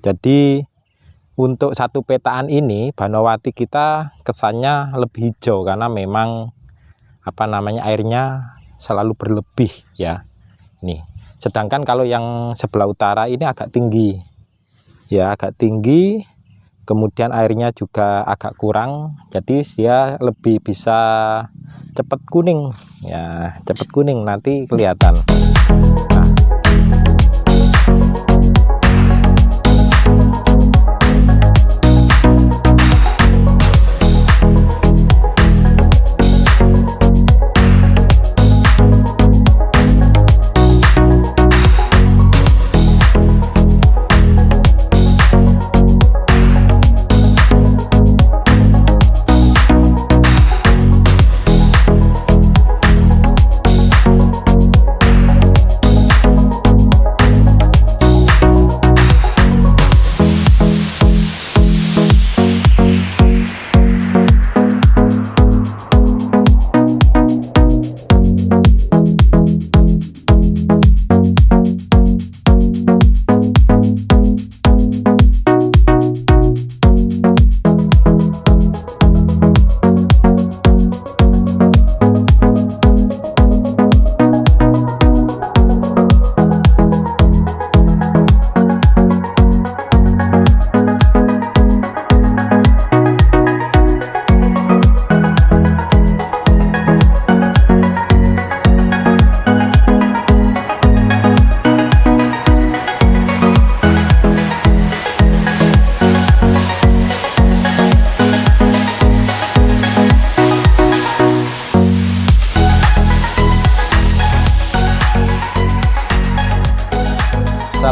Jadi untuk satu petaan ini Banowati kita kesannya lebih hijau karena memang airnya selalu berlebih ya. Nih, sedangkan kalau yang sebelah utara ini agak tinggi ya, agak tinggi, kemudian airnya juga agak kurang, jadi dia lebih bisa cepat kuning ya, cepat kuning nanti kelihatan. Nah,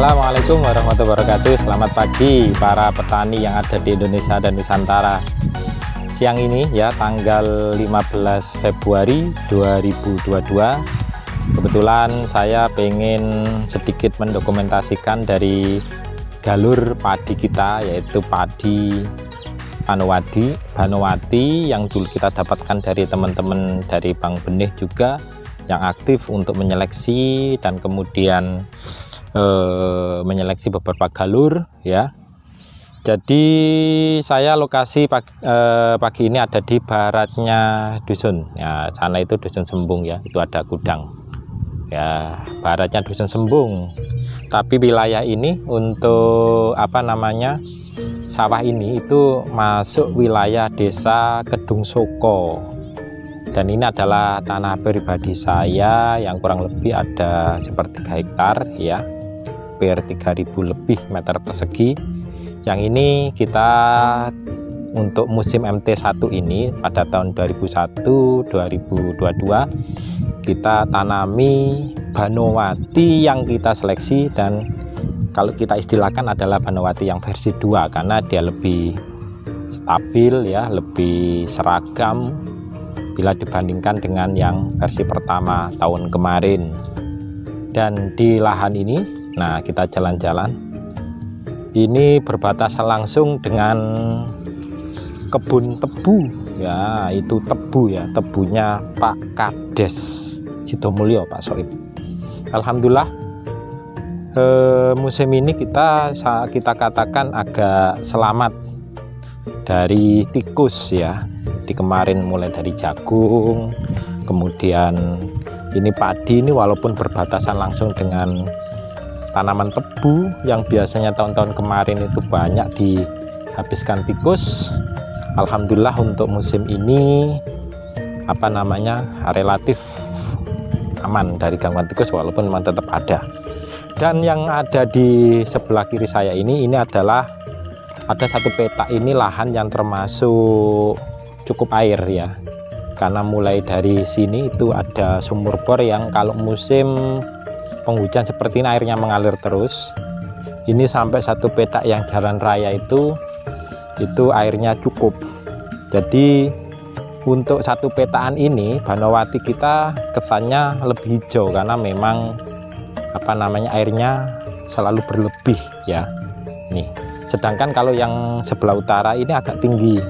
Assalamualaikum warahmatullahi wabarakatuh. Selamat pagi para petani yang ada di Indonesia dan Nusantara. Siang ini ya, tanggal 15 Februari 2022, kebetulan saya pengen sedikit mendokumentasikan dari galur padi kita, yaitu padi Banowati yang dulu kita dapatkan dari teman-teman dari Bank Benih juga yang aktif untuk menyeleksi dan kemudian menyeleksi beberapa galur ya. Jadi saya lokasi pagi ini ada di baratnya dusun ya, sana itu dusun Sembung ya, itu ada gudang ya, baratnya dusun Sembung. Tapi wilayah ini untuk sawah ini itu masuk wilayah desa Kedung Soko, dan ini adalah tanah pribadi saya yang kurang lebih ada seperti 3 hektar ya, per 3000 lebih meter persegi. Yang ini kita untuk musim MT1 ini pada tahun 2001-2022 kita tanami Banowati yang kita seleksi, dan kalau kita istilahkan adalah Banowati yang versi 2 karena dia lebih stabil ya, lebih seragam bila dibandingkan dengan yang versi pertama tahun kemarin. Dan di lahan ini, nah kita jalan-jalan, ini berbatasan langsung dengan kebun tebu ya, itu tebu ya, tebunya Pak Kades Sidomulyo, Pak Soib. Alhamdulillah musim ini kita katakan agak selamat dari tikus ya. Di kemarin mulai dari jagung, kemudian ini padi ini walaupun berbatasan langsung dengan tanaman tebu yang biasanya tahun-tahun kemarin itu banyak dihabiskan tikus, alhamdulillah untuk musim ini relatif aman dari gangguan tikus walaupun memang tetap ada. Dan yang ada di sebelah kiri saya ini adalah ada satu petak, ini lahan yang termasuk cukup air ya, karena mulai dari sini itu ada sumur bor yang kalau musim penghujan seperti ini airnya mengalir terus. Ini sampai satu petak yang jalan raya itu airnya cukup. Jadi untuk satu petaan ini Banowati kita kesannya lebih hijau karena memang airnya selalu berlebih ya. Nih, sedangkan kalau yang sebelah utara ini agak tinggi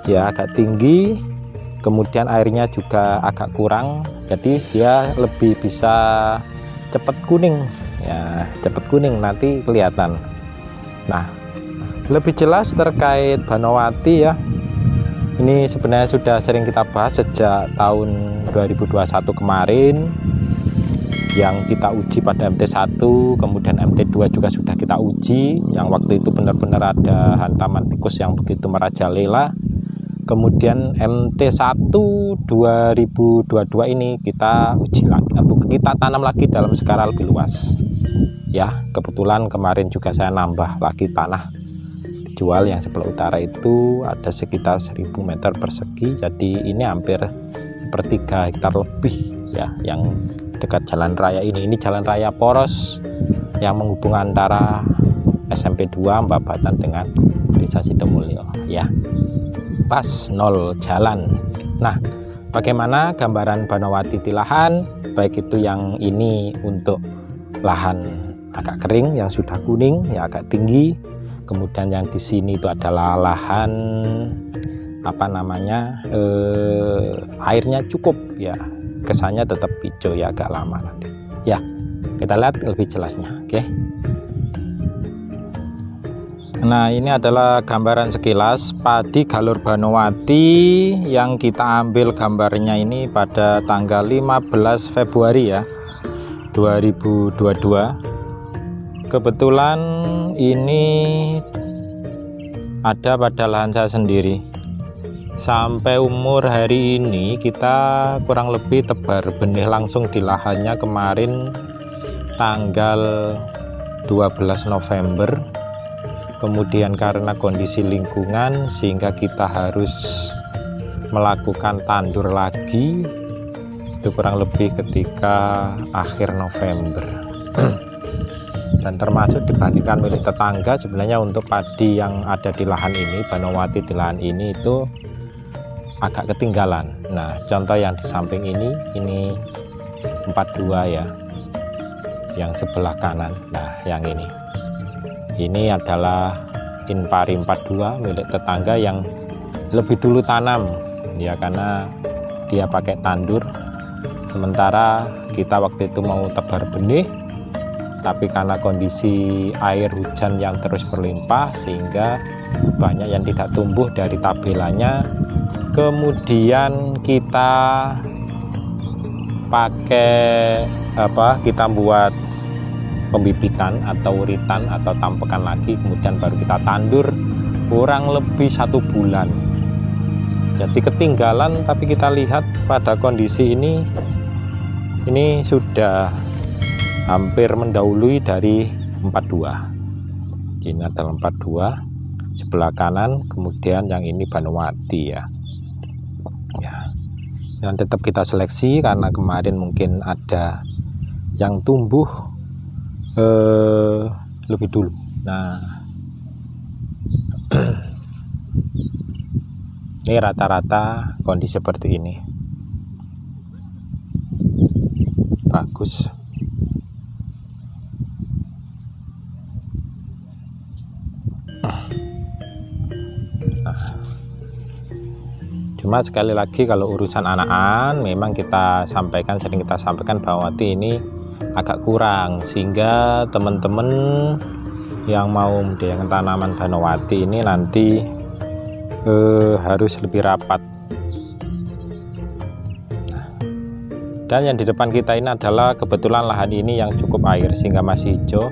ya, agak tinggi, kemudian airnya juga agak kurang, jadi dia lebih bisa cepat kuning ya, cepet kuning nanti kelihatan. Nah, lebih jelas terkait Banowati ya, ini sebenarnya sudah sering kita bahas sejak tahun 2021 kemarin, yang kita uji pada MT1, kemudian MT2 juga sudah kita uji, yang waktu itu benar-benar ada hantaman tikus yang begitu merajalela. Kemudian MT1 2022 ini kita uji lagi, kita tanam lagi dalam skala lebih luas ya. Kebetulan kemarin juga saya nambah lagi tanah dijual, yang sebelah utara itu ada sekitar 1000 meter persegi, jadi ini hampir 1/3 hektar lebih ya, yang dekat jalan raya ini jalan raya poros yang menghubungkan antara SMP 2 Mbabatan dengan Desa Sidomulyo ya, pas 0 jalan. Nah, bagaimana gambaran Banowati di lahan, baik itu yang ini untuk lahan agak kering yang sudah kuning ya, agak tinggi, kemudian yang di sini itu adalah lahan apa namanya, airnya cukup ya, kesannya tetap hijau ya, agak lama nanti ya. Kita lihat lebih jelasnya. Oke, nah ini adalah gambaran sekilas padi galur Banowati yang kita ambil gambarnya ini pada tanggal 15 Februari ya 2022. Kebetulan ini ada pada lahan saya sendiri. Sampai umur hari ini kita kurang lebih tebar benih langsung di lahannya kemarin tanggal 12 November. Kemudian karena kondisi lingkungan sehingga kita harus melakukan tandur lagi, itu kurang lebih ketika akhir November. Dan termasuk dibandingkan milik tetangga, sebenarnya untuk padi yang ada di lahan ini, Banowati di lahan ini itu agak ketinggalan. Nah, contoh yang di samping ini 42 ya, yang sebelah kanan. Nah, yang ini adalah Inpari 42 milik tetangga yang lebih dulu tanam ya, karena dia pakai tandur. Sementara kita waktu itu mau tebar benih, tapi karena kondisi air hujan yang terus berlimpah sehingga banyak yang tidak tumbuh dari tabelanya. Kemudian kita pakai kita buat pembibitan atau uritan atau tampekan lagi, kemudian baru kita tandur kurang lebih 1 bulan. Jadi ketinggalan, tapi kita lihat pada kondisi ini sudah hampir mendahului dari 42. Ini adalah 42 sebelah kanan, kemudian yang ini Banowati ya. Yang tetap kita seleksi karena kemarin mungkin ada yang tumbuh lebih dulu. Nah, ini rata-rata kondisi seperti ini. Bagus. Cuma sekali lagi kalau urusan anakan memang sering kita sampaikan Banowati ini agak kurang, sehingga teman-teman yang mau membudidayakan tanaman Banowati ini nanti harus lebih rapat. Dan yang di depan kita ini adalah kebetulan lahan ini yang cukup air sehingga masih hijau.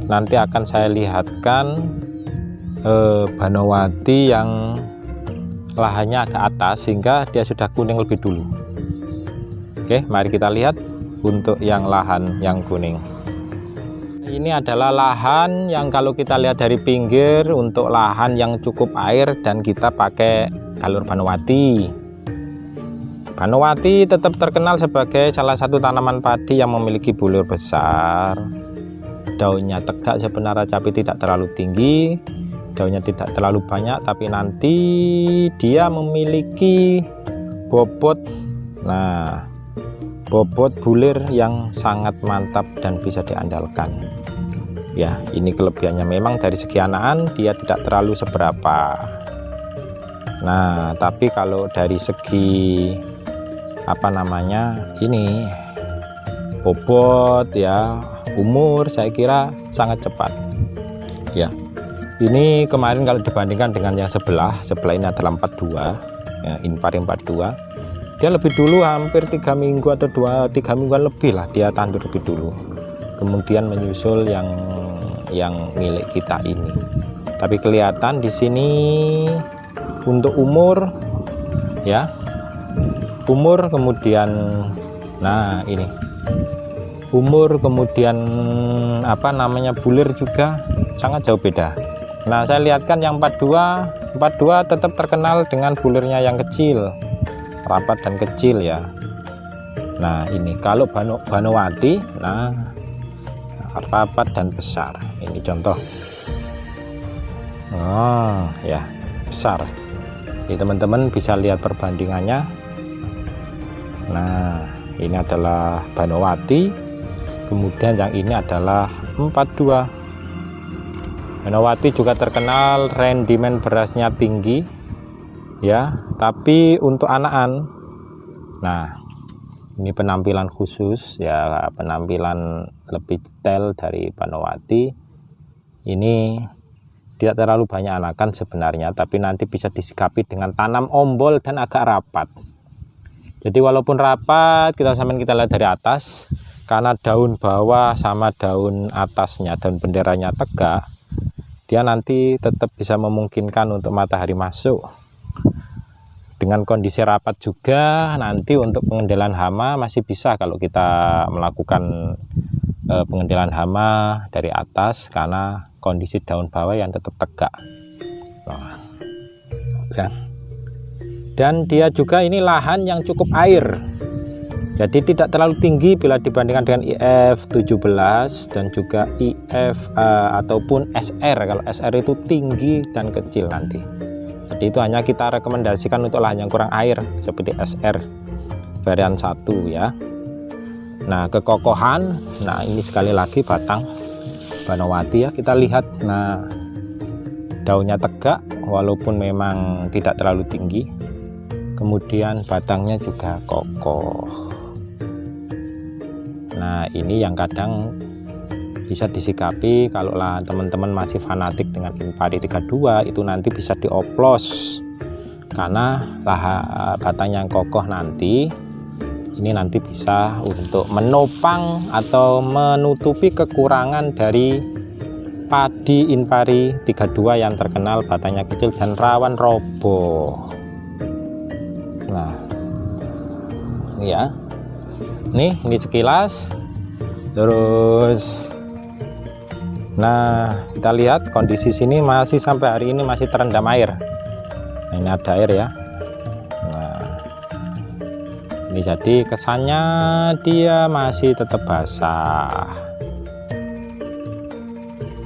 Nanti akan saya lihatkan Banowati yang lahannya agak atas sehingga dia sudah kuning lebih dulu. Oke, mari kita lihat untuk yang lahan yang kuning. Ini adalah lahan yang kalau kita lihat dari pinggir untuk lahan yang cukup air, dan kita pakai galur Banowati. Banowati tetap terkenal sebagai salah satu tanaman padi yang memiliki bulur besar, daunnya tegak sebenarnya tapi tidak terlalu tinggi, daunnya tidak terlalu banyak, tapi nanti dia memiliki bobot, bobot bulir yang sangat mantap dan bisa diandalkan ya. Ini kelebihannya, memang dari segi anakan dia tidak terlalu seberapa. Nah, tapi kalau dari segi ini bobot ya, umur saya kira sangat cepat ya. Ini kemarin kalau dibandingkan dengan yang sebelah ini adalah 42 ya, impari 42, dia lebih dulu hampir 3 minggu atau 2-3 mingguan lebih lah dia tandur lebih dulu, kemudian menyusul yang milik kita ini. Tapi kelihatan di sini untuk umur ya, umur kemudian nah ini umur kemudian apa namanya bulir juga sangat jauh beda. Nah saya lihatkan yang 42 tetap terkenal dengan bulirnya yang kecil, rapat dan kecil ya. Nah ini kalau Banowati nah rapat dan besar, ini contoh. Oh ya besar. Jadi teman-teman bisa lihat perbandingannya. Nah ini adalah Banowati, kemudian yang ini adalah 42. Banowati juga terkenal rendimen berasnya tinggi ya, tapi untuk anakan. Nah ini penampilan khusus ya, penampilan lebih detail dari Banowati. Ini tidak terlalu banyak anakan sebenarnya, tapi nanti bisa disikapi dengan tanam ombol dan agak rapat. Jadi walaupun rapat, kita lihat dari atas, karena daun bawah sama daun atasnya, daun benderanya tegak, dia nanti tetap bisa memungkinkan untuk matahari masuk. Dengan kondisi rapat juga nanti untuk pengendalian hama masih bisa kalau kita melakukan pengendalian hama dari atas, karena kondisi daun bawah yang tetap tegak. Nah, ya. Dan dia juga ini lahan yang cukup air, jadi tidak terlalu tinggi bila dibandingkan dengan IF 17 dan juga IF ataupun SR. Kalau SR itu tinggi dan kecil nanti, jadi itu hanya kita rekomendasikan untuk lahan yang kurang air seperti SR varian 1 ya. Nah kekokohan, nah ini sekali lagi batang Banowati ya, kita lihat. Nah daunnya tegak walaupun memang tidak terlalu tinggi, kemudian batangnya juga kokoh. Nah ini yang kadang bisa disikapi kalau lah teman-teman masih fanatik dengan impari 32, itu nanti bisa dioplos, karena batang yang kokoh nanti ini nanti bisa untuk menopang atau menutupi kekurangan dari padi impari 32 yang terkenal batangnya kecil dan rawan roboh. Nah ini ya, ini sekilas. Terus nah kita lihat kondisi sini masih sampai hari ini masih terendam air. Nah, ini ada air ya. Nah ini jadi kesannya dia masih tetap basah.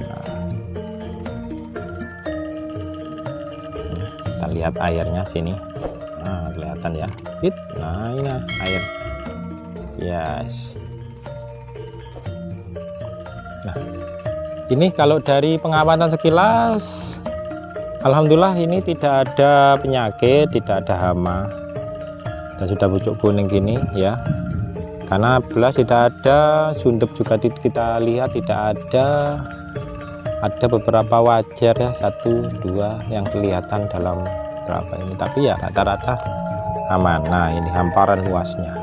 Nah, kita lihat airnya sini. Nah kelihatan ya. Nah ini air. Yes. Nah ini kalau dari pengamatan sekilas, alhamdulillah ini tidak ada penyakit, tidak ada hama, dan sudah pucuk kuning gini ya, karena belas tidak ada, sundup juga kita lihat tidak ada. Ada beberapa wajar ya, 1, 2 yang kelihatan dalam berapa ini, tapi ya rata-rata aman. Nah ini hamparan luasnya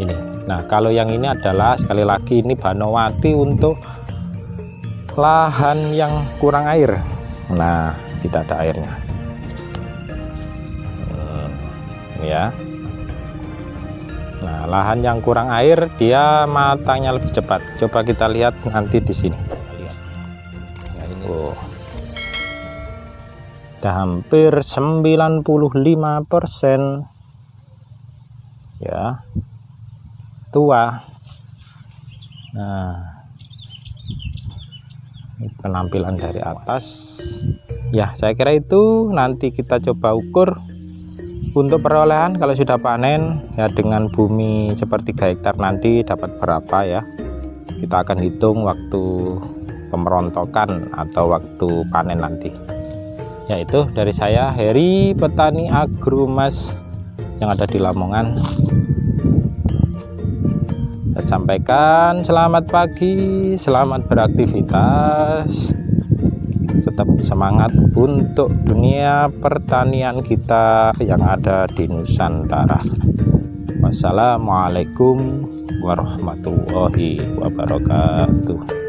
ini. Nah kalau yang ini adalah sekali lagi ini Banowati untuk lahan yang kurang air. Nah tidak ada airnya ya. Nah lahan yang kurang air dia matangnya lebih cepat. Coba kita lihat nanti di sini. Nah, ini udah hampir 95% ya, tua. Nah ini penampilan dari atas ya, saya kira itu nanti kita coba ukur untuk perolehan kalau sudah panen ya, dengan bumi sepertiga hektar nanti dapat berapa ya. Kita akan hitung waktu pemerontokan atau waktu panen nanti. Yaitu dari saya Heri, petani agromas yang ada di Lamongan. sampaikan selamat pagi, selamat beraktivitas, tetap semangat untuk dunia pertanian kita yang ada di Nusantara. Wassalamualaikum warahmatullahi wabarakatuh.